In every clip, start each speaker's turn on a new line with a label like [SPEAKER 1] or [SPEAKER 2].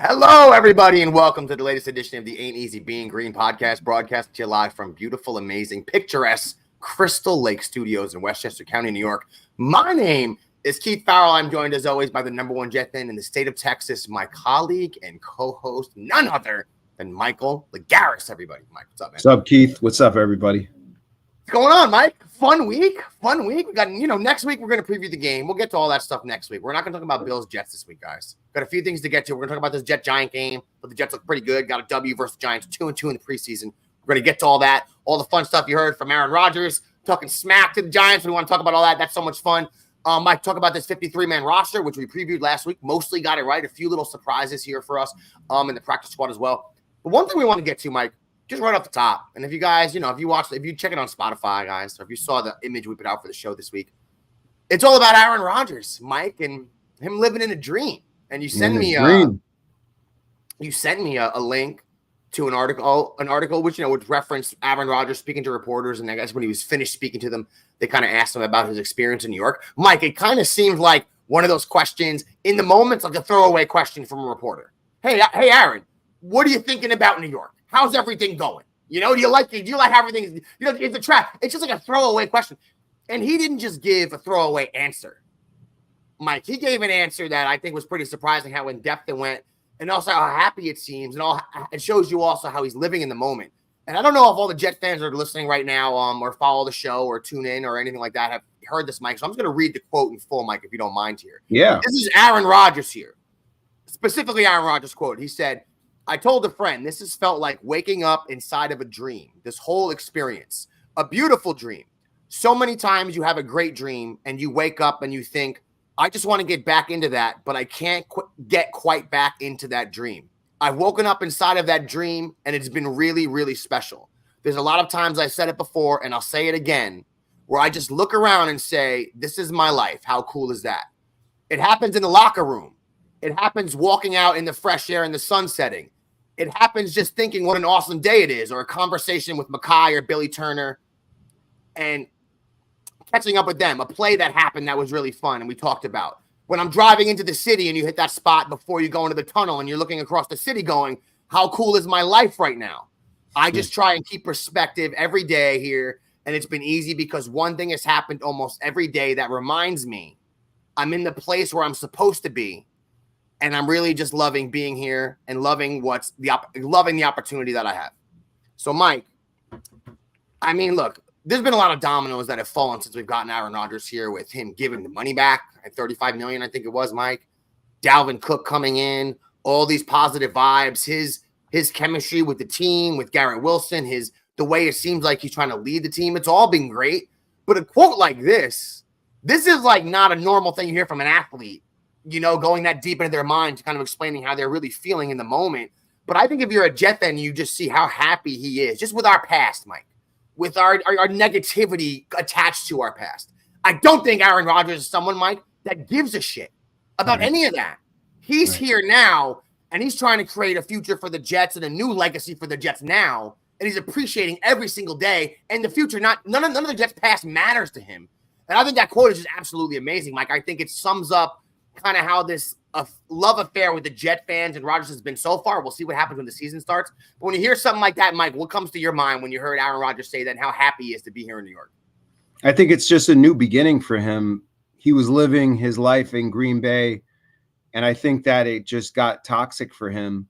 [SPEAKER 1] Hello, everybody, and welcome to the latest edition of the A.E.B.G Green podcast, broadcast to you live from beautiful, amazing, picturesque Crystal Lake Studios in Westchester County, New York. My name is Keith Farrell. I'm joined, as always, by the number one Jet fan in the state of Texas, my colleague and co-host, none other than Michael Lagaris. Everybody, Mike, what's up, man?
[SPEAKER 2] What's up, Keith? What's up, everybody?
[SPEAKER 1] What's going on, Mike? Fun week. We got, next week we're going to preview the game. We'll get to all that stuff next week. We're not going to talk about Bills Jets this week, guys. Got a few things to get to. We're going to talk about this Jet Giant game, but the Jets look pretty good. Got a W versus Giants, 2-2 in the preseason. We're going to get to all that, all the fun stuff you heard from Aaron Rodgers, talking smack to the Giants. We want to talk about all that. That's so much fun. Mike, talk about this 53-man roster, which we previewed last week. Mostly got it right. A few little surprises here for us in the practice squad as well. But one thing we want to get to, Mike, just right off the top, and if you guys, if you check it on Spotify, guys, or if you saw the image we put out for the show this week, it's all about Aaron Rodgers, Mike, and him living in a dream. And you send me a link to an article which would reference Aaron Rodgers speaking to reporters, and I guess when he was finished speaking to them, they kind of asked him about his experience in New York. Mike, it kind of seemed like one of those questions in the moment, like a throwaway question from a reporter. Hey, Aaron, what are you thinking about New York? How's everything going? Do you like everything? It's a trap. It's just like a throwaway question. And he didn't just give a throwaway answer, Mike. He gave an answer that I think was pretty surprising how in-depth it went, and also how happy it seems, and it shows you also how he's living in the moment. And I don't know if all the Jet fans are listening right now or follow the show or tune in or anything like that have heard this, Mike. So I'm just going to read the quote in full, Mike, if you don't mind here.
[SPEAKER 2] Yeah.
[SPEAKER 1] This is Aaron Rodgers here. Specifically Aaron Rodgers' quote. He said, "I told a friend, this has felt like waking up inside of a dream, this whole experience, a beautiful dream. So many times you have a great dream and you wake up and you think, I just want to get back into that, but I can't get quite back into that dream. I've woken up inside of that dream and it's been really, really special. There's a lot of times I've said it before and I'll say it again, where I just look around and say, this is my life. How cool is that? It happens in the locker room. It happens walking out in the fresh air in the sun setting. It happens just thinking what an awesome day it is, or a conversation with Mackay or Billy Turner and catching up with them, a play that happened that was really fun and we talked about. When I'm driving into the city and you hit that spot before you go into the tunnel and you're looking across the city going, how cool is my life right now? I just try and keep perspective every day here, and it's been easy because one thing has happened almost every day that reminds me I'm in the place where I'm supposed to be. And I'm really just loving being here and loving loving the opportunity that I have." So, Mike, I mean, look, there's been a lot of dominoes that have fallen since we've gotten Aaron Rodgers here, with him giving the money back at $35 million, I think it was, Mike. Dalvin Cook coming in, all these positive vibes, his chemistry with the team, with Garrett Wilson, the way it seems like he's trying to lead the team. It's all been great. But a quote like this is like not a normal thing you hear from an athlete. Going that deep into their mind, kind of explaining how they're really feeling in the moment. But I think if you're a Jet fan, you just see how happy he is, just with our past, Mike, with our negativity attached to our past. I don't think Aaron Rodgers is someone, Mike, that gives a shit about any of that. He's here now, and he's trying to create a future for the Jets and a new legacy for the Jets now, and he's appreciating every single day. And the future, none of the Jets' past matters to him. And I think that quote is just absolutely amazing, Mike. I think it sums up kind of how this love affair with the Jet fans and Rodgers has been so far. We'll see what happens when the season starts. But when you hear something like that, Mike, what comes to your mind when you heard Aaron Rodgers say that and how happy he is to be here in New York?
[SPEAKER 2] I think it's just a new beginning for him. He was living his life in Green Bay, and I think that it just got toxic for him,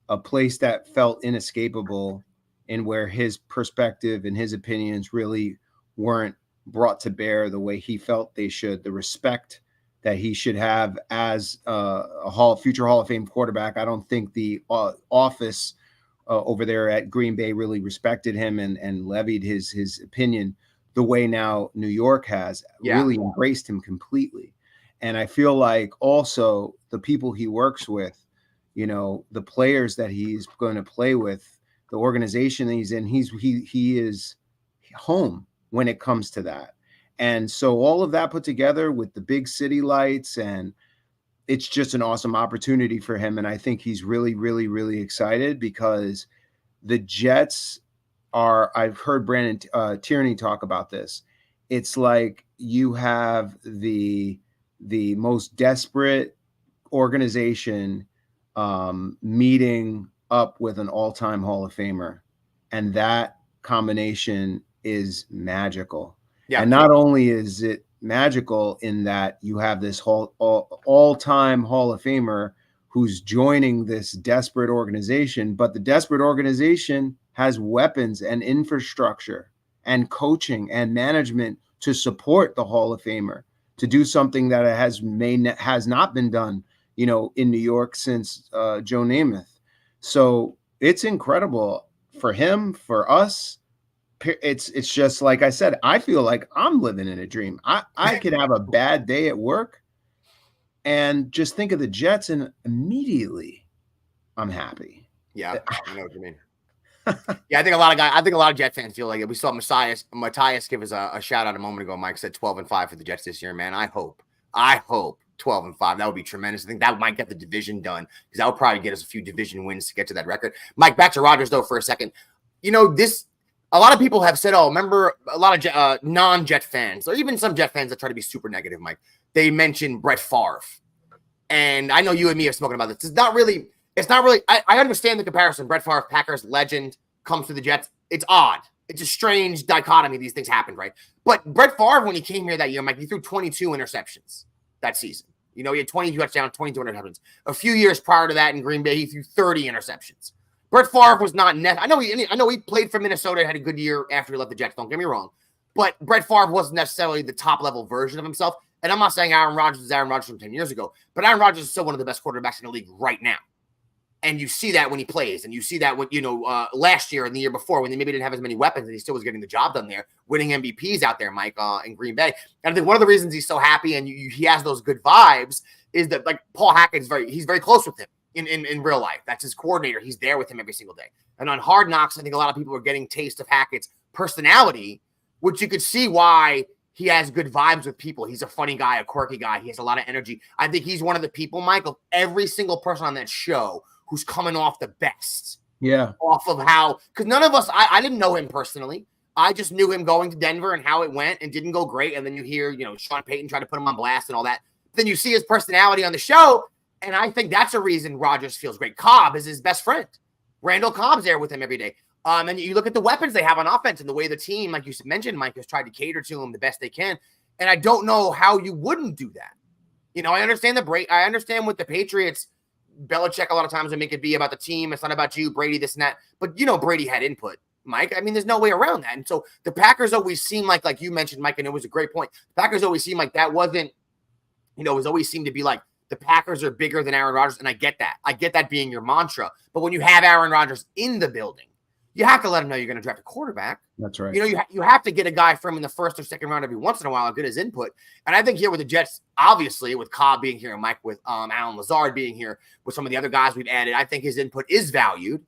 [SPEAKER 2] a place that felt inescapable and where his perspective and his opinions really weren't brought to bear the way he felt they should, the respect that he should have as a future Hall of Fame quarterback. I don't think the office over there at Green Bay really respected him and levied his opinion the way now New York has. Really embraced him completely. And I feel like also the people he works with, the players that he's going to play with, the organization that he's in, he is home when it comes to that. And so all of that put together with the big city lights, and it's just an awesome opportunity for him. And I think he's really, really, really excited because the Jets I've heard Brandon Tierney talk about this. It's like you have the most desperate organization meeting up with an all-time Hall of Famer, and that combination is magical.
[SPEAKER 1] Yeah.
[SPEAKER 2] And not only is it magical in that you have this all-time Hall of Famer who's joining this desperate organization, but the desperate organization has weapons and infrastructure and coaching and management to support the Hall of Famer to do something that has not been done, in New York since Joe Namath. So it's incredible for him, for us. It's just like I said, I feel like I'm living in a dream. I could have a bad day at work and just think of the Jets, and immediately I'm happy.
[SPEAKER 1] Yeah, I know what you mean. Yeah, I think a lot of Jet fans feel like it. We saw Matthias give us a shout out a moment ago. Mike said 12-5 for the Jets this year, man. I hope 12-5. That would be tremendous. I think that might get the division done because that would probably get us a few division wins to get to that record. Mike, back to Rodgers though for a second. A lot of people have said, remember a lot of non-Jet fans, or even some Jet fans that try to be super negative, Mike. They mentioned Brett Favre. And I know you and me have spoken about this. It's not really, I understand the comparison. Brett Favre, Packers legend, comes to the Jets. It's odd. It's a strange dichotomy. These things happen, right? But Brett Favre, when he came here that year, Mike, he threw 22 interceptions that season. He had 22 touchdowns, 22 interceptions. A few years prior to that in Green Bay, he threw 30 interceptions. Brett Favre was not I know he played for Minnesota and had a good year after he left the Jets. Don't get me wrong. But Brett Favre wasn't necessarily the top-level version of himself. And I'm not saying Aaron Rodgers is Aaron Rodgers from 10 years ago, but Aaron Rodgers is still one of the best quarterbacks in the league right now. And you see that when he plays, and you see that when, last year and the year before when they maybe didn't have as many weapons and he still was getting the job done there, winning MVPs out there, Mike, in Green Bay. And I think one of the reasons he's so happy and he has those good vibes is that, like, Paul Hackett he's very close with him in real life. That's his coordinator. He's there with him every single day. And on Hard Knocks, I think a lot of people are getting taste of Hackett's personality, which you could see why he has good vibes with people. He's a funny guy, a quirky guy. He has a lot of energy. I think he's one of the people, Michael, every single person on that show who's coming off the best.
[SPEAKER 2] Yeah.
[SPEAKER 1] Off of how, because none of us, I didn't know him personally. I just knew him going to Denver and how it went and didn't go great. And then you hear, Sean Payton try to put him on blast and all that. Then you see his personality on the show. And I think that's a reason Rodgers feels great. Cobb is his best friend. Randall Cobb's there with him every day. And you look at the weapons they have on offense and the way the team, like you mentioned, Mike, has tried to cater to him the best they can. And I don't know how you wouldn't do that. I understand I understand with the Patriots, Belichick a lot of times would make it be about the team. It's not about you, Brady, this and that. But, Brady had input, Mike. I mean, there's no way around that. And so the Packers always seem like you mentioned, Mike, and it was a great point. The Packers always seem like that wasn't, it was always seemed to be like, the Packers are bigger than Aaron Rodgers, and I get that. I get that being your mantra. But when you have Aaron Rodgers in the building, you have to let him know you're going to draft a quarterback.
[SPEAKER 2] That's right.
[SPEAKER 1] You have to get a guy from in the first or second round every once in a while and get his input. And I think here with the Jets, obviously, with Cobb being here and Mike with Alan Lazard being here, with some of the other guys we've added, I think his input is valued.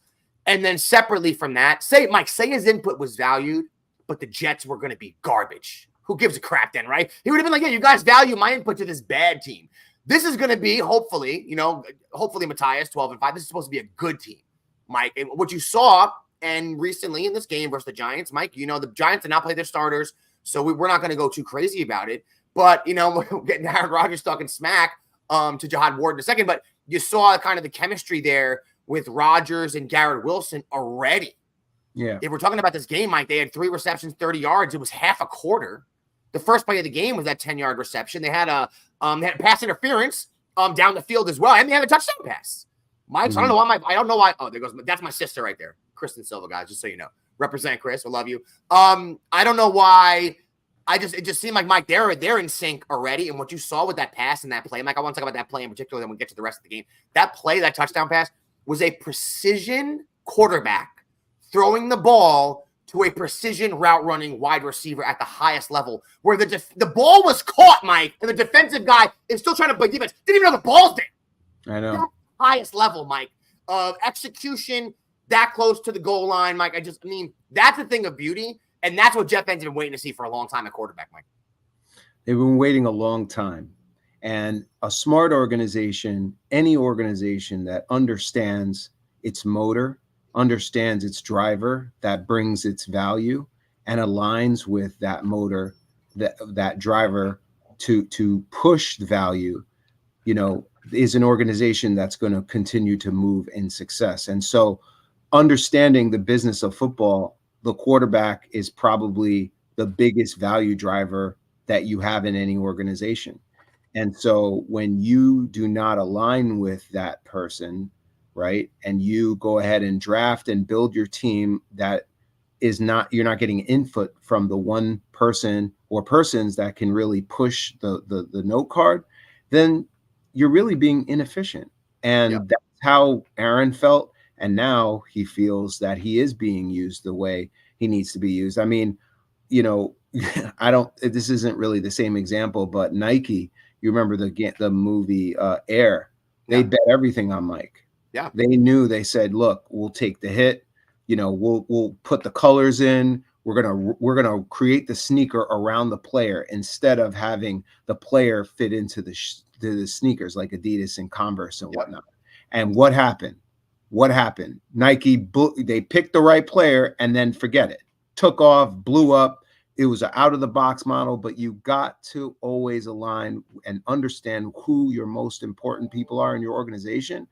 [SPEAKER 1] And then separately from that, say his input was valued, but the Jets were going to be garbage. Who gives a crap then, right? He would have been like, yeah, you guys value my input to this bad team. This is going to be, hopefully, Matthias, 12-5. This is supposed to be a good team, Mike. And what you saw, and recently in this game versus the Giants, Mike, the Giants did not play their starters, so we're not going to go too crazy about it. But, we're getting Aaron Rodgers talking smack to Jihad Ward in a second. But you saw kind of the chemistry there with Rodgers and Garrett Wilson already.
[SPEAKER 2] Yeah.
[SPEAKER 1] If we're talking about this game, Mike, they had 3 receptions, 30 yards. It was half a quarter. The first play of the game was that 10-yard reception. They had a pass interference down the field as well, and they had a touchdown pass. Mike, so I don't know why. Oh, there goes. That's my sister right there, Kristen Silva, guys. Just so you know, represent Chris. I love you. I don't know why. It just seemed like Mike, they're in sync already. And what you saw with that pass and that play, Mike, I want to talk about that play in particular. Then we'll get to the rest of the game. That play, that touchdown pass, was a precision quarterback throwing the ball to a precision route running wide receiver at the highest level, where the ball was caught, Mike, and the defensive guy is still trying to play defense. Didn't even know the ball's there.
[SPEAKER 2] I know.
[SPEAKER 1] That's highest level, Mike, of execution that close to the goal line, Mike. That's a thing of beauty, and that's what Jet fans have been waiting to see for a long time at quarterback, Mike.
[SPEAKER 2] They've been waiting a long time. And a smart organization, any organization that understands its motor, understands its driver, that brings its value and aligns with that motor, that driver to push the value, is an organization that's going to continue to move in success. And so understanding the business of football, the quarterback is probably the biggest value driver that you have in any organization. And so when you do not align with that person, right, and you go ahead and draft and build your team that is not, you're not getting input from the one person or persons that can really push the note card, then you're really being inefficient. And that's how Aaron felt. And now he feels that he is being used the way he needs to be used. I mean, you know, this isn't really the same example, but Nike, you remember the movie Air, they bet everything on Mike.
[SPEAKER 1] Yeah.
[SPEAKER 2] They knew, they said, look, we'll take the hit. You know, we'll put the colors in. We're gonna create the sneaker around the player instead of having the player fit into the sneakers like Adidas and Converse and whatnot. And what happened? Nike, they picked the right player and then forget it. Took off, blew up. It was an out of the box model, but you got to always align and understand who your most important people are in your organization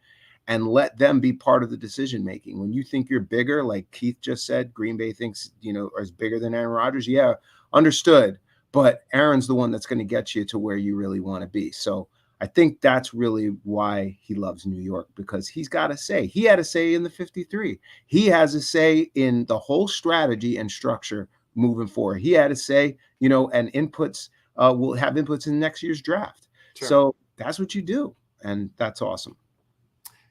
[SPEAKER 2] and let them be part of the decision making. When you think you're bigger, like Keith just said, Green Bay thinks, you know, is bigger than Aaron Rodgers. Yeah, understood. But Aaron's the one that's going to get you to where you really want to be. So I think that's really why he loves New York, because he's got a say. He had a say in the 53. He has a say in the whole strategy and structure moving forward. He had a say, you know, and inputs will have inputs in next year's draft. Sure. So that's what you do. And that's awesome.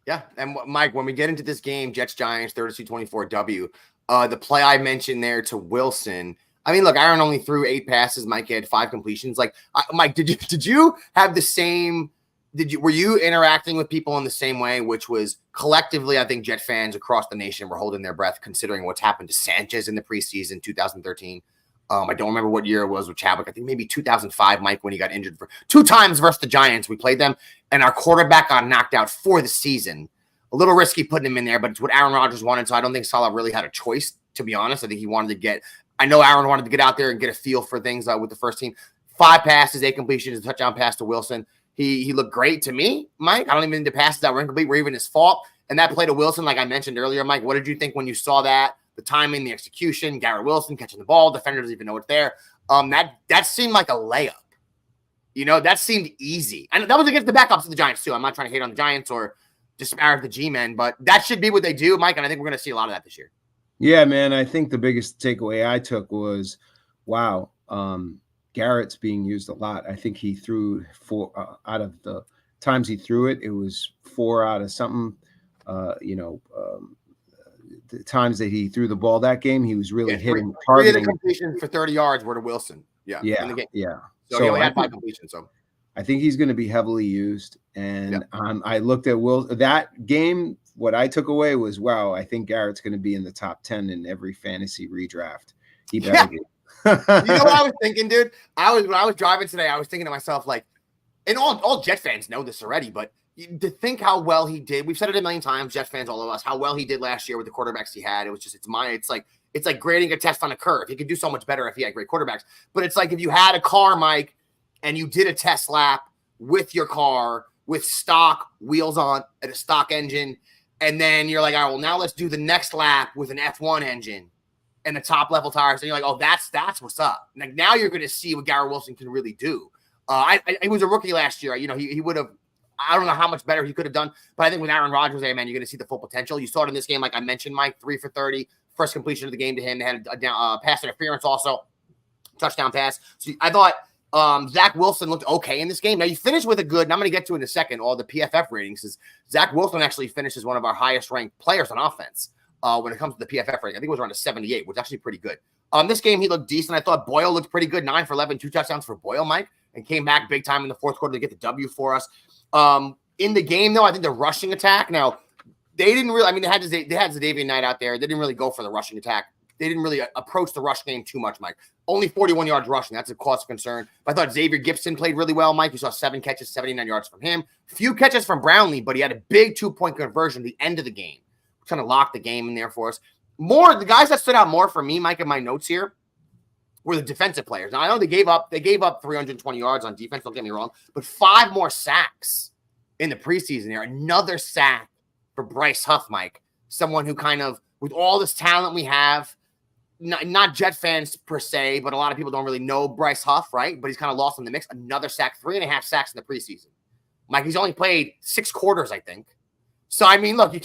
[SPEAKER 1] Yeah. And Mike, when we get into this game, Jets-Giants, 32-24 W, the play I mentioned there to Wilson, I mean, look, Aaron only threw 8 passes. Mike had 5 completions. Like, Mike, did you have the same? Were you interacting with people in the same way? Which was collectively, I think Jet fans across the nation were holding their breath considering what's happened to Sanchez in the preseason 2013. I don't remember what year it was with Chadwick. I think maybe 2005, Mike, when he got injured for 2 times versus the Giants. We played them, and our quarterback got knocked out for the season. A little risky putting him in there, but it's what Aaron Rodgers wanted. So I don't think Salah really had a choice, to be honest. I think he wanted to get. I know Aaron wanted to get out there and get a feel for things with the first team. 5 passes, 8 completions, a touchdown pass to Wilson. He looked great to me, Mike. I don't even think the passes that were incomplete were even his fault. And that play to Wilson, like I mentioned earlier, Mike, what did you think when you saw that? The timing, the execution, Garrett Wilson catching the ball, defender doesn't even know it's there. That seemed like a layup. You know, that seemed easy. And that was against the backups of the Giants, too. I'm not trying to hate on the Giants or disparage the G-men, but that should be what they do, Mike, and I think we're going to see a lot of that this year.
[SPEAKER 2] Yeah, man, I think the biggest takeaway I took was, wow, Garrett's being used a lot. I think he threw 4 out of the times he threw it, it was 4 out of something. The times that he threw the ball that game, he was really hitting.
[SPEAKER 1] 3 of the completions for 30 yards were to Wilson. Yeah.
[SPEAKER 2] In the game. Yeah.
[SPEAKER 1] So he only had 5 completions. So
[SPEAKER 2] I think he's going to be heavily used. And I looked at that game. What I took away was, wow, I think Garrett's going to be in the top 10 in every fantasy redraft. He better get.
[SPEAKER 1] You know what I was thinking, dude? When I was driving today, I was thinking to myself, like, and all Jet fans know this already, but to think how well he did. We've said it a million times, Jet fans, all of us, how well he did last year with the quarterbacks he had. It was just, it's like grading a test on a curve. He could do so much better if he had great quarterbacks. But it's like if you had a car, Mike, and you did a test lap with your car with stock wheels on and a stock engine, and then you're like, all right, well, now let's do the next lap with an F1 engine and the top level tires. And you're like, oh, that's what's up. Like, now you're going to see what Garrett Wilson can really do. He was a rookie last year. You know, he would have, I don't know how much better he could have done, but I think with Aaron Rodgers there, man, you're going to see the full potential. You saw it in this game, like I mentioned, Mike, 3 for 30, first completion of the game to him. They had a pass interference also, touchdown pass. So I thought Zach Wilson looked okay in this game. Now, you finished with a good, and I'm going to get to it in a second, all the PFF ratings, is Zach Wilson actually finished as one of our highest ranked players on offense when it comes to the PFF rating. I think it was around a 78, which is actually pretty good. This game, he looked decent. I thought Boyle looked pretty good, 9 for 11, 2 touchdowns for Boyle, Mike, and came back big time in the fourth quarter to get the W for us. In the game, though, I think the rushing attack, now, they didn't really, I mean, they had Xavier Knight out there. They didn't really go for the rushing attack. They didn't really approach the rush game too much, Mike. Only 41 yards rushing. That's a cause of concern. But I thought Xavier Gibson played really well, Mike. You saw 7 catches, 79 yards from him. Few catches from Brownlee, but he had a big 2-point conversion at the end of the game. Trying to lock the game in there for us. The guys that stood out more for me, Mike, in my notes here, were the defensive players. Now, I know they gave up 320 yards on defense, don't get me wrong, but 5 more sacks in the preseason here. Another sack for Bryce Huff, Mike. Someone who kind of, with all this talent we have, not Jet fans per se, but a lot of people don't really know Bryce Huff, right? But he's kind of lost in the mix. Another sack, 3.5 sacks in the preseason. Mike, he's only played 6 quarters, I think. So, I mean, look, you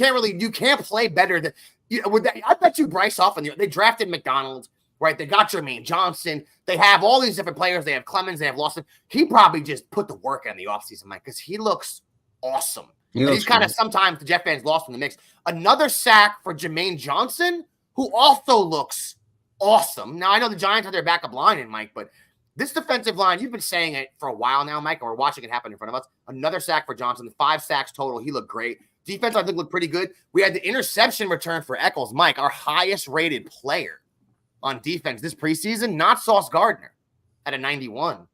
[SPEAKER 1] can't play better than, I bet you Bryce Huff, and they drafted McDonald, right? They got Jermaine Johnson. They have all these different players. They have Clemens. They have Lawson. He probably just put the work in the offseason, Mike, because he looks awesome. He's kind of sometimes the Jet fans lost in the mix. Another sack for Jermaine Johnson, who also looks awesome. Now, I know the Giants have their backup line in, Mike, but this defensive line, you've been saying it for a while now, Mike, and we're watching it happen in front of us. Another sack for Johnson, 5 sacks total. He looked great. Defense, I think, looked pretty good. We had the interception return for Eccles. Mike, our highest-rated player on defense this preseason, not Sauce Gardner at a 91.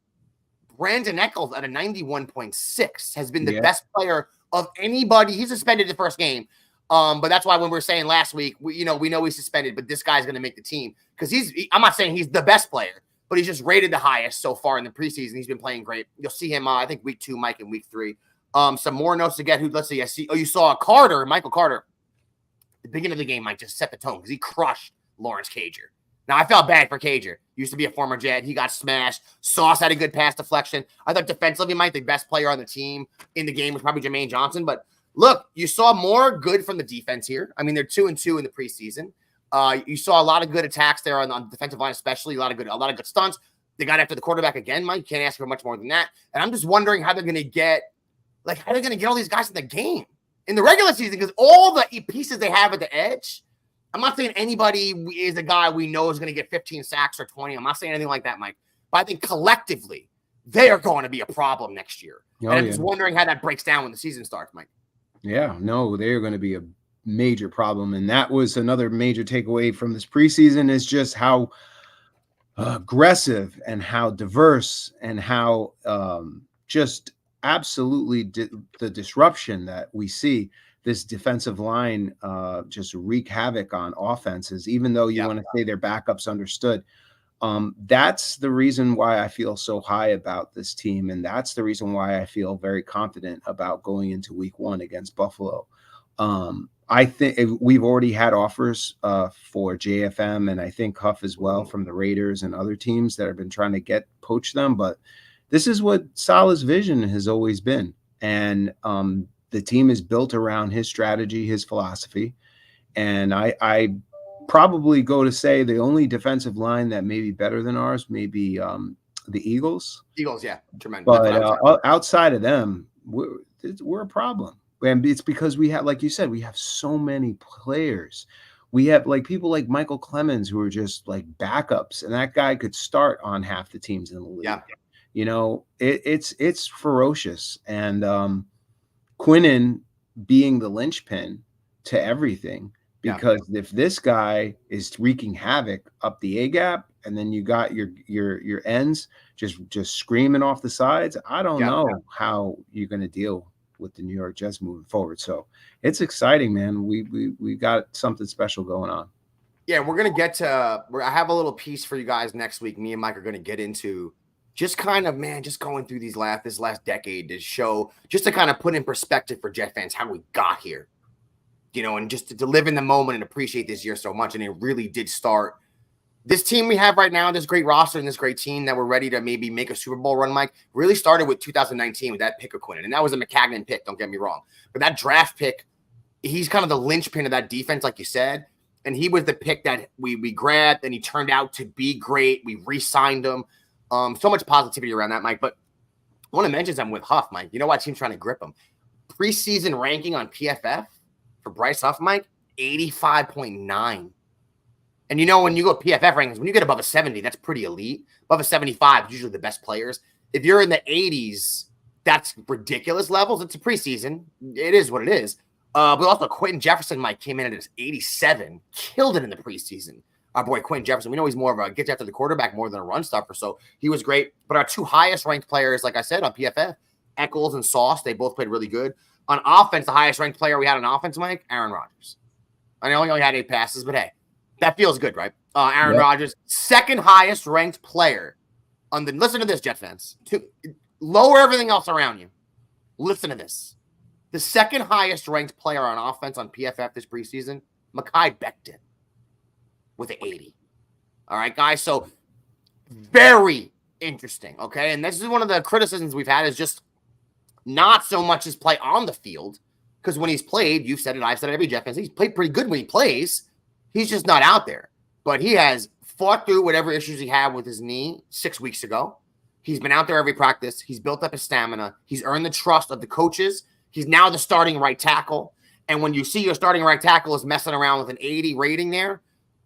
[SPEAKER 1] Brandon Eccles at a 91.6 has been the best player of anybody. He's suspended the first game. But that's why when we were saying last week, we know he's suspended, but this guy's going to make the team because I'm not saying he's the best player, but he's just rated the highest so far in the preseason. He's been playing great. You'll see him, I think, week 2, Mike, and week 3. Some more notes to get. Let's see. You saw Michael Carter. The beginning of the game, Mike, just set the tone because he crushed Lawrence Cager. Now, I felt bad for Cager. Used to be a former Jet. He got smashed. Sauce had a good pass deflection. I thought defensively, Mike, the best player on the team in the game was probably Jermaine Johnson. But look, you saw more good from the defense here. I mean, they're 2-2 in the preseason. You saw a lot of good attacks there on the defensive line, especially a lot of good stunts. They got after the quarterback again, Mike. You can't ask for much more than that. And I'm just wondering how they're going to get all these guys in the game in the regular season because all the pieces they have at the edge. I'm not saying anybody is a guy we know is going to get 15 sacks or 20. I'm not saying anything like that, Mike. But I think collectively, they are going to be a problem next year. And I'm just wondering how that breaks down when the season starts, Mike.
[SPEAKER 2] Yeah, no, they're going to be a major problem. And that was another major takeaway from this preseason is just how aggressive and how diverse and how just absolutely the disruption that we see. This defensive line just wreak havoc on offenses, even though you want to say their backups understood. That's the reason why I feel so high about this team. And that's the reason why I feel very confident about going into week 1 against Buffalo. I think we've already had offers for JFM and I think Huff as well from the Raiders and other teams that have been trying to poach them. But this is what Saleh's vision has always been. And the team is built around his strategy, his philosophy. And I probably go to say the only defensive line that may be better than ours may be the Eagles.
[SPEAKER 1] Eagles, yeah. Tremendous.
[SPEAKER 2] But outside of them, we're a problem. And it's because we have, like you said, we have so many players. We have people like Michael Clemens who are just like backups. And that guy could start on half the teams in the league.
[SPEAKER 1] Yeah.
[SPEAKER 2] It's ferocious. And Quinnen being the linchpin to everything, because if this guy is wreaking havoc up the A gap, and then you got your ends just screaming off the sides, I don't know how you're going to deal with the New York Jets moving forward. So it's exciting, man. We got something special going on.
[SPEAKER 1] Yeah, we're gonna get to. I have a little piece for you guys next week. Me and Mike are going to get into. Just kind of, just going through this last decade to show, just to kind of put in perspective for Jet fans how we got here, and just to live in the moment and appreciate this year so much. And it really did start. This team we have right now, this great roster and this great team that we're ready to maybe make a Super Bowl run, Mike, really started with 2019 with that pick of Quinnen. And that was a McCagnon pick, don't get me wrong. But that draft pick, he's kind of the linchpin of that defense, like you said. And he was the pick that we grabbed, and he turned out to be great. We re-signed him. So much positivity around that, Mike. But I want to mention something with Huff, Mike. You know why team's trying to grip him? Preseason ranking on PFF for Bryce Huff, Mike, 85.9. And when you go PFF rankings, when you get above a 70, that's pretty elite. Above a 75 is usually the best players. If you're in the 80s, that's ridiculous levels. It's a preseason. It is what it is. But also Quentin Jefferson, Mike, came in at 87. Killed it in the preseason. Our boy Quentin Jefferson, we know he's more of a gets after the quarterback more than a run stuffer, so he was great. But our 2 highest ranked players, like I said, on PFF, Eccles and Sauce, they both played really good. On offense, the highest ranked player we had on offense, Mike, Aaron Rodgers. I know he only had 8 passes, but hey, that feels good, right? Aaron Rodgers, second highest ranked player on the. Listen to this, Jet fans. Lower everything else around you. Listen to this. The second highest ranked player on offense on PFF this preseason, Mekhi Becton, with an 80. All right, guys. So very interesting. Okay. And this is one of the criticisms we've had, is just not so much his play on the field. Because when he's played, you've said it, I've said it, every Jeff fans, he's played pretty good when he plays. He's just not out there. But he has fought through whatever issues he had with his knee 6 weeks ago. He's been out there every practice. He's built up his stamina. He's earned the trust of the coaches. He's now the starting right tackle. And when you see your starting right tackle is messing around with an 80 rating there,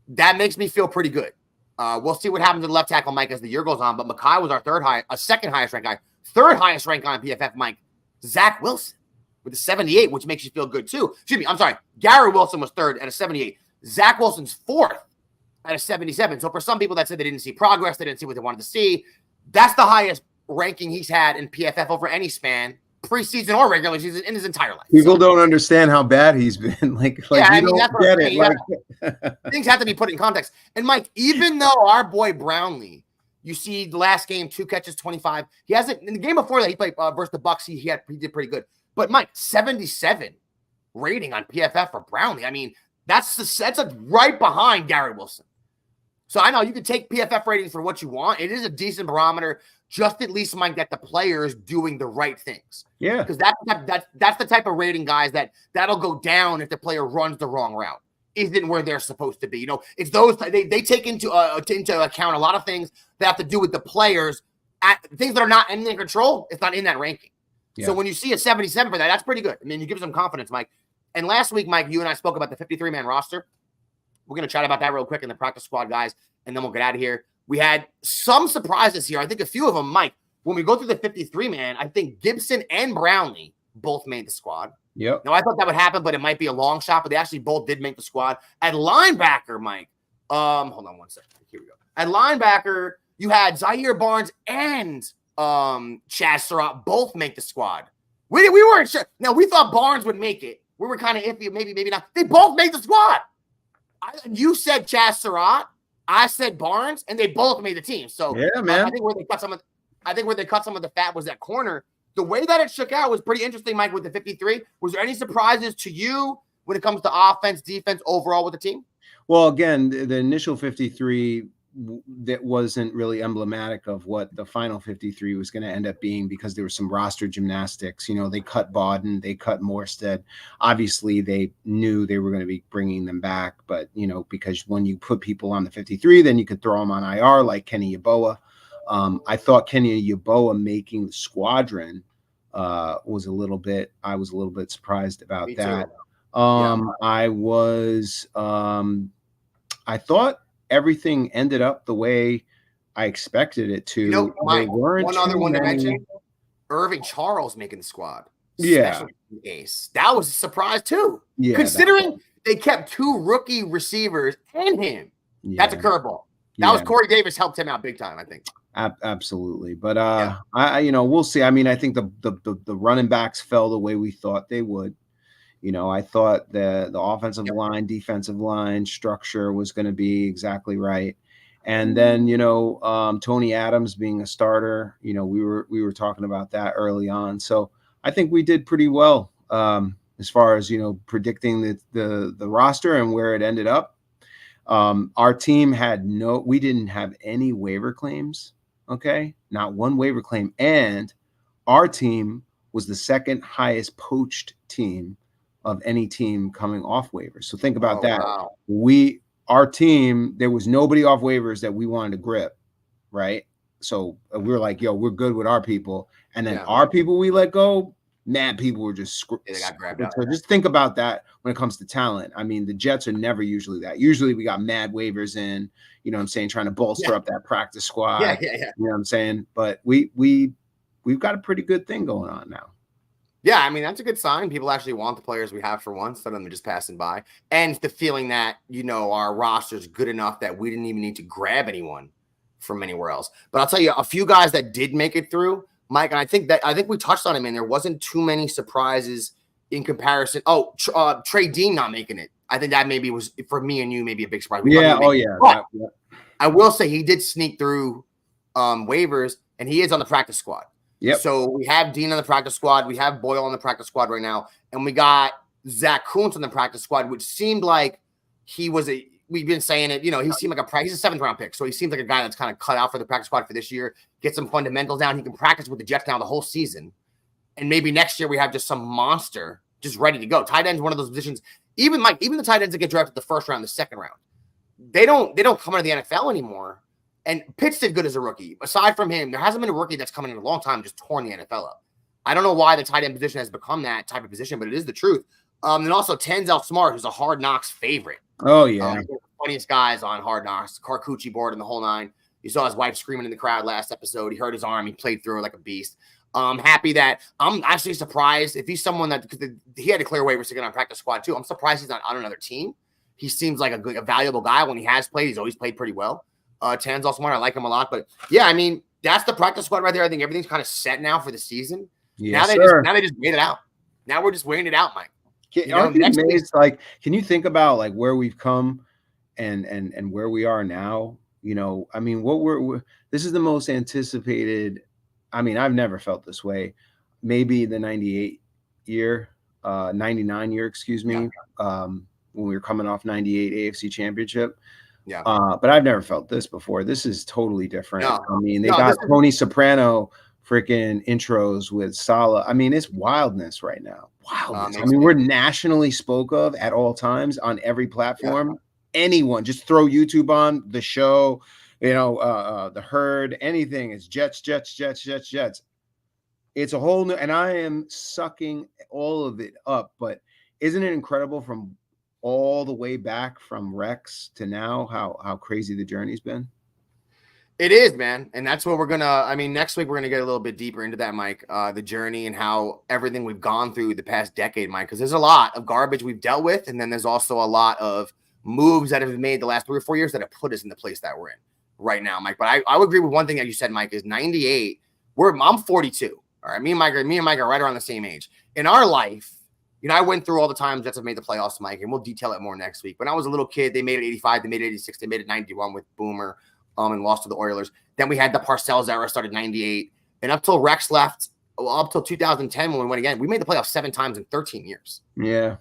[SPEAKER 1] that makes me feel pretty good. We'll see what happens to the left tackle, Mike, as the year goes on. But Mekhi was our second highest ranked guy. Third highest ranked guy on PFF, Mike, Zach Wilson with a 78, which makes you feel good too. Excuse me, I'm sorry. Gary Wilson was third at a 78. Zach Wilson's fourth at a 77. So for some people that said they didn't see progress, they didn't see what they wanted to see, that's the highest ranking he's had in PFF over any span, preseason or regular season, in his entire life.
[SPEAKER 2] People don't understand how bad he's been.
[SPEAKER 1] Yeah, I mean, that's what I'm saying. Things have to be put in context. And Mike, even though our boy Brownlee, you see the last game, 2 catches, 25. He hasn't, in the game before that, he played versus the Bucks. He did pretty good. But Mike, 77 rating on PFF for Brownlee. I mean, that's right behind Gary Wilson. So I know you can take PFF ratings for what you want. It is a decent barometer, just at least, Mike, that the player is doing the right things.
[SPEAKER 2] Yeah,
[SPEAKER 1] because that's the type of rating, guys, that'll go down if the player runs the wrong route, isn't where they're supposed to be. You know, it's those they take into account a lot of things that have to do with the players, things that are not in their control. It's not in that ranking. Yeah. So when you see a 77 for that, that's pretty good. I mean, you give some confidence, Mike. And last week, Mike, you and I spoke about the 53-man roster. We're going to chat about that real quick in the practice squad, guys, and then we'll get out of here. We had some surprises here. I think a few of them, Mike. When we go through the 53-man, I think Gibson and Brownlee both made the squad.
[SPEAKER 2] Yep.
[SPEAKER 1] Now, I thought that would happen, but it might be a long shot, but they actually both did make the squad. At linebacker, Mike, hold on one second. Here we go. At linebacker, you had Zaire Barnes and Chaz Surratt both make the squad. We weren't sure. Now, we thought Barnes would make it. We were kind of iffy, maybe not. They both made the squad. You said Chaz Surratt, I said Barnes, and they both made the team. So
[SPEAKER 2] yeah, man.
[SPEAKER 1] I think where they cut some of the fat was that corner. The way that it shook out was pretty interesting, Mike, with the 53. Was there any surprises to you when it comes to offense, defense, overall with the team?
[SPEAKER 2] Well, again, the initial 53 that wasn't really emblematic of what the final 53 was going to end up being, because there was some roster gymnastics. You know, they cut Bodden, they cut Morstead. Obviously, they knew they were going to be bringing them back, but, you know, because when you put people on the 53, then you could throw them on IR like Kenny Yeboah. I thought Kenny Yeboah making the squadron I was a little bit surprised about that. I thought everything ended up the way I expected it to.
[SPEAKER 1] You know, Mike, one other one to mention, Irving Charles making the squad.
[SPEAKER 2] Yeah.
[SPEAKER 1] Ace. That was a surprise too.
[SPEAKER 2] Yeah.
[SPEAKER 1] Considering they kept 2 rookie receivers and him. Yeah. That's a curveball. That was Corey Davis helped him out big time, I think.
[SPEAKER 2] Absolutely. But we'll see. I mean, I think the running backs fell the way we thought they would. You know, I thought the offensive line, defensive line structure was going to be exactly right. And then, you know, Tony Adams being a starter, you know, we were talking about that early on. So I think we did pretty well as far as, you know, predicting the roster and where it ended up. Our team we didn't have any waiver claims. Okay. Not one waiver claim. And our team was the second highest poached team of any team coming off waivers. So think about that.
[SPEAKER 1] Wow.
[SPEAKER 2] Our team, there was nobody off waivers that we wanted to grip, right? So we were like, yo, we're good with our people. And then our people we let go, mad people were just
[SPEAKER 1] they got grabbed out.
[SPEAKER 2] So just think about that when it comes to talent. I mean, the Jets are never usually that. Usually we got mad waivers in, you know what I'm saying, trying to bolster up that practice squad.
[SPEAKER 1] Yeah.
[SPEAKER 2] You know what I'm saying? But we've got a pretty good thing going on now.
[SPEAKER 1] Yeah, I mean, that's a good sign. People actually want the players we have for once, instead of them just passing by. And the feeling that, you know, our roster is good enough that we didn't even need to grab anyone from anywhere else. But I'll tell you, a few guys that did make it through, Mike, and I think we touched on it, man. There wasn't too many surprises in comparison. Oh, Trey Dean not making it. I think that maybe was, for me and you, maybe a big surprise. I will say he did sneak through waivers, and he is on the practice squad.
[SPEAKER 2] Yep.
[SPEAKER 1] So we have Dean on the practice squad. We have Boyle on the practice squad right now. And we got Zach Kuntz on the practice squad, which seemed like he was we've been saying it, he seemed like he's a 7th round pick. So he seems like a guy that's kind of cut out for the practice squad for this year, get some fundamentals down. He can practice with the Jets now the whole season. And maybe next year we have just some monster just ready to go. Tight end is one of those positions. Even the tight ends that get drafted the 1st round, the 2nd round, they don't come into the NFL anymore. And Pitts did good as a rookie. Aside from him, there hasn't been a rookie that's come in a long time just torn the NFL up. I don't know why the tight end position has become that type of position, but it is the truth. And also Tanzel Smart, who's a Hard Knocks favorite.
[SPEAKER 2] Oh, yeah.
[SPEAKER 1] One of the funniest guys on Hard Knocks, Carcucci board and the whole 9. You saw his wife screaming in the crowd last episode. He hurt his arm. He played through it like a beast. I'm happy that I'm actually surprised if he's someone that he had to clear waivers to get on practice squad too. I'm surprised he's not on another team. He seems like a valuable guy when he has played. He's always played pretty well. Tanzel Smart, I like him a lot. But yeah, I mean, that's the practice squad right there. I think everything's kind of set now for the season.
[SPEAKER 2] Yes,
[SPEAKER 1] now they just wait it out. Now we're just waiting it out, Mike.
[SPEAKER 2] Aren't you amazed? Like, can you think about like where we've come and where we are now? I mean, this is the most anticipated. I mean, I've never felt this way. Maybe the 99 year, excuse me, when we were coming off 98 AFC Championship.
[SPEAKER 1] Yeah.
[SPEAKER 2] But I've never felt this before. This is totally different.
[SPEAKER 1] No.
[SPEAKER 2] I mean, they got Tony Soprano freaking intros with Salah. I mean, it's wildness right now. Wildness. I mean, we're nationally spoke of at all times on every platform. Yeah. Anyone, just throw YouTube on the show, the herd, anything. It's Jets. It's a whole new, and I am sucking all of it up. But isn't it incredible from all the way back from Rex to now how crazy the journey's been?
[SPEAKER 1] It is, man. And that's what next week we're going to get a little bit deeper into that, Mike, the journey and how everything we've gone through the past decade, Mike, because there's a lot of garbage we've dealt with. And then there's also a lot of moves that have been made the last 3 or 4 years that have put us in the place that we're in right now, Mike. But I would agree with one thing that you said, Mike, is 98. I'm 42. All right. Me and Mike are right around the same age. In our life, I went through all the times Jets have made the playoffs, Mike, and we'll detail it more next week. When I was a little kid, they made it 85, they made it 86, they made it 91 with Boomer. And lost to the Oilers. Then we had the Parcells era, started 98. And up till Rex left, up till 2010 when we went again, we made the playoffs 7 times in 13 years.
[SPEAKER 2] Yeah.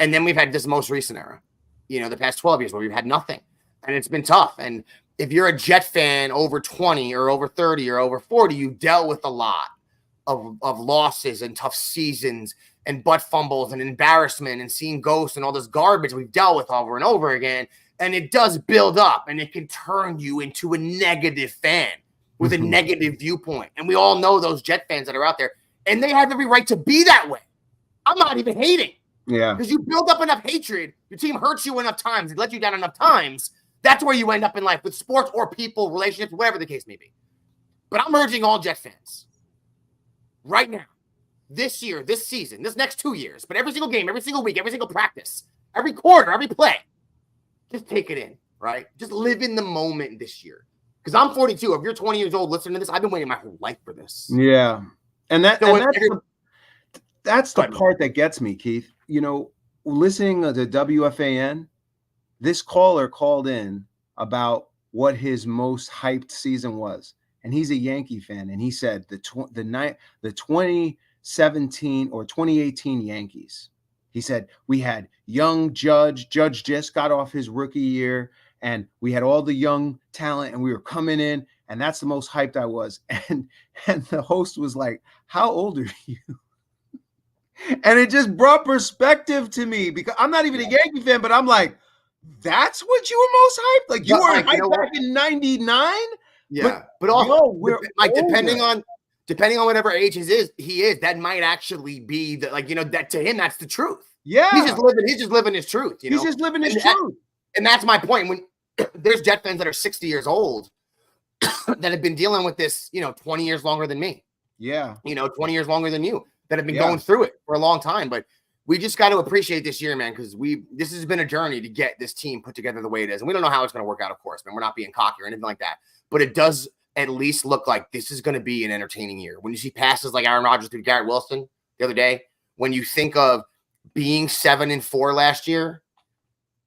[SPEAKER 1] And then we've had this most recent era, the past 12 years where we've had nothing. And it's been tough. And if you're a Jet fan over 20 or over 30 or over 40, you've dealt with a lot of losses and tough seasons and butt fumbles and embarrassment and seeing ghosts and all this garbage we've dealt with over and over again. And it does build up, and it can turn you into a negative fan with a negative viewpoint. And we all know those Jet fans that are out there, and they have every right to be that way. I'm not even hating.
[SPEAKER 2] Yeah.
[SPEAKER 1] Because you build up enough hatred, your team hurts you enough times, it lets you down enough times. That's where you end up in life with sports or people, relationships, whatever the case may be. But I'm urging all Jet fans right now, this year, this season, this next 2 years, but every single game, every single week, every single practice, every quarter, every play, just take it in, right? Just live in the moment this year. Because I'm 42. If you're 20 years old listening to this, I've been waiting my whole life for this.
[SPEAKER 2] Yeah. And that's the part that gets me, Keith. Listening to WFAN, this caller called in about what his most hyped season was. And he's a Yankee fan. And he said the 2017 or 2018 Yankees. He said, we had young Judge. Judge just got off his rookie year, and we had all the young talent, and we were coming in, and that's the most hyped I was. And the host was like, how old are you? And it just brought perspective to me because I'm not even a Yankee fan, but I'm like, that's what you were most hyped? Like, you were hyped back in 99?
[SPEAKER 1] Yeah. But also, like, depending on whatever age he is, that might actually be that to him, that's the truth.
[SPEAKER 2] Yeah.
[SPEAKER 1] He's just living his truth, He's
[SPEAKER 2] just living his truth.
[SPEAKER 1] And that's my point. When there's Jet fans that are 60 years old that have been dealing with this, 20 years longer than me.
[SPEAKER 2] Yeah.
[SPEAKER 1] 20 years longer than you that have been going through it for a long time. But we just got to appreciate this year, man, because this has been a journey to get this team put together the way it is. And we don't know how it's going to work out, of course, man. We're not being cocky or anything like that. But it does at least look like this is going to be an entertaining year. When you see passes like Aaron Rodgers through Garrett Wilson the other day, when you think of being 7-4 last year,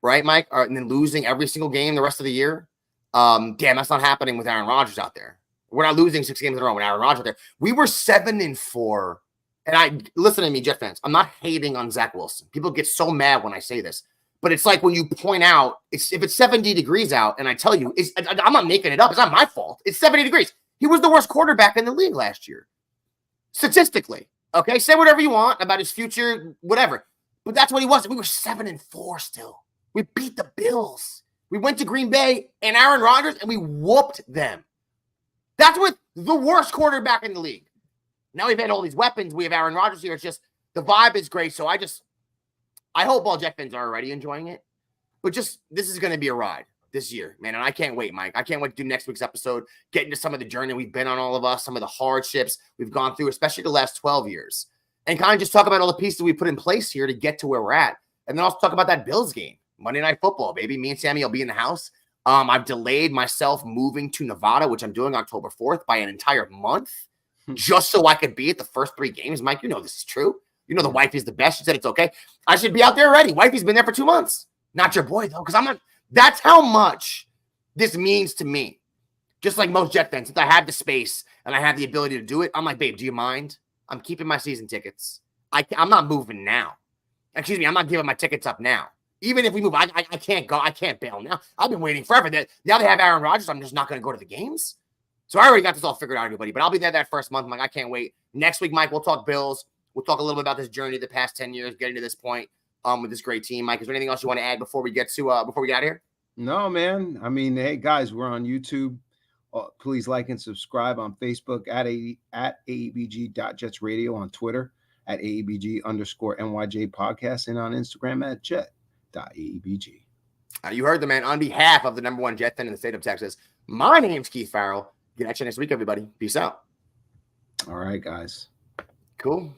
[SPEAKER 1] right, Mike? And then losing every single game the rest of the year. Damn, that's not happening with Aaron Rodgers out there. We're not losing 6 games in a row when Aaron Rodgers there. We were 7-4. And listen to me, Jet fans. I'm not hating on Zach Wilson. People get so mad when I say this. But it's like when you point out, if it's 70 degrees out, and I tell you, I'm not making it up. It's not my fault. It's 70 degrees. He was the worst quarterback in the league last year. Statistically. Okay? Say whatever you want about his future, whatever. But that's what he was. We were 7-4 still. We beat the Bills. We went to Green Bay and Aaron Rodgers, and we whooped them. That's with the worst quarterback in the league. Now we've had all these weapons. We have Aaron Rodgers here. It's just the vibe is great. So I hope all Jet fans are already enjoying it. But just this is going to be a ride this year, man. And I can't wait, Mike. I can't wait to do next week's episode, get into some of the journey we've been on, all of us, some of the hardships we've gone through, especially the last 12 years. And kind of just talk about all the pieces we put in place here to get to where we're at. And then also talk about that Bills game, Monday Night Football, baby. Me and Sammy will be in the house. I've delayed myself moving to Nevada, which I'm doing October 4th, by an entire month, just so I could be at the first 3 games. Mike, you know this is true. You know the wifey's the best. She said it's okay. I should be out there already. Wifey's been there for 2 months. Not your boy, though, because I'm not. That's how much this means to me. Just like most Jet fans, since I have the space and I have the ability to do it, I'm like, babe, do you mind? I'm keeping my season tickets. I'm not moving now. Excuse me, I'm not giving my tickets up now. Even if we move, I can't go. I can't bail now. I've been waiting forever. Now they have Aaron Rodgers. I'm just not going to go to the games. So I already got this all figured out, everybody. But I'll be there that first month. Mike, I can't wait. Next week, Mike, we'll talk Bills. We'll talk a little bit about this journey the past 10 years, getting to this point with this great team. Mike, is there anything else you want to add before we get out of here?
[SPEAKER 2] No, man. I mean, hey, guys, we're on YouTube. Please like and subscribe on Facebook at AEBG.JetsRadio, on Twitter at AEBG_NYJ podcast, and on Instagram at Jet.AEBG.
[SPEAKER 1] You heard the man. On behalf of the #1 Jet fan in the state of Texas, my name's Keith Farrell. Get at you next week, everybody. Peace out.
[SPEAKER 2] All right, guys.
[SPEAKER 1] Cool.